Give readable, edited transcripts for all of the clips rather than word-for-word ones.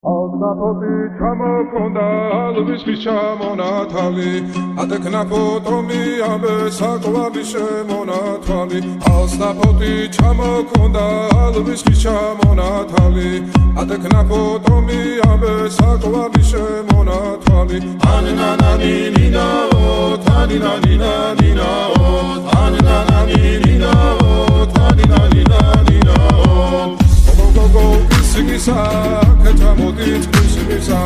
Alnapoti ჩამოქონდა ალვის ჩამონათალი ატეკნა ფოტომი ამე საკვარი შემონათვალი ალნაპoti ჩამოქონდა ალვის ჩამონათალი ატეკნა ფოტომი ამე საკვარი შემონათვალი ანანანინინაო თანინანინანინაო ანანანინინაო თანინანინანინაო გოგო ისგისა Ketamodit kusimisa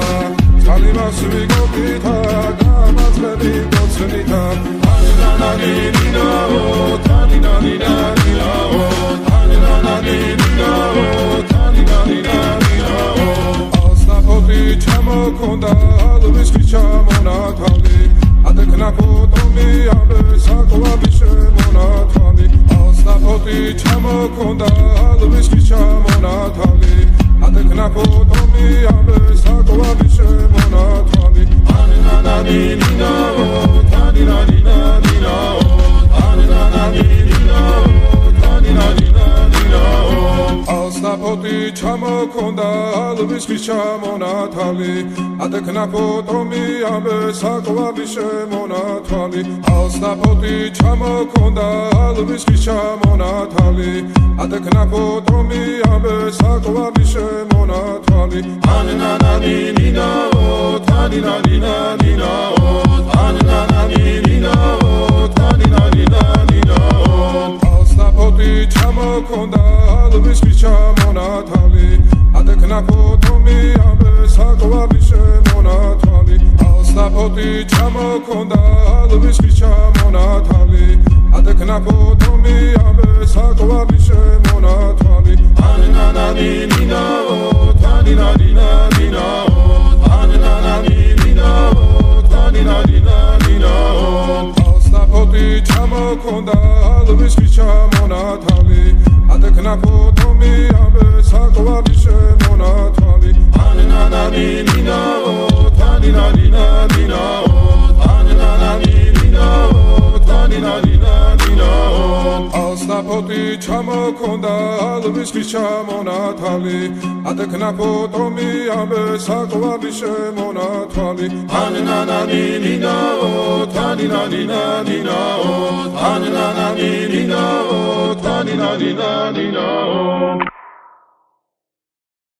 Kalimas vigopita Gamas medikocenita Aninananina o Taninanina o Aninananina o Taninanina o Alnapoti çamokonda Alvis çamonatali Adekna potomi abe saklavi shemonatali Alnapoti çamokonda Alvis çamonatali Adekna potomi abe saklavi shemonatali Aninananina o Taninanina o Aninananina o Taninanina o Alnapoti çamokonda alvis çamonatali Adekna potomi abe saklavi shemonatali Alnapoti çamokonda alvis çamonatali Adekna potomi abe saklavi shemonatali Aninananina o Taninanina o Aninananina o Taninanina o Alnapoti çamokonda alvis çamonatali Adekna potomi abe saklavi shemonatali Alnapoti çamokonda alvis çamonatali Adekna potomi abe saklavi shemonatali Aninananina o Taninanina o Aninananina o Taninanina o Alnapoti çamokonda alvis çamonatali Adekna potomi abe saklavi shemonatali Aninananina o Taninanina o Aninananina o Taninanina o Alnapoti çamokonda alvis çamonatali Adekna potomi abe saklavi shemonatali Aninananina o Taninanina o Aninananina o Taninanina o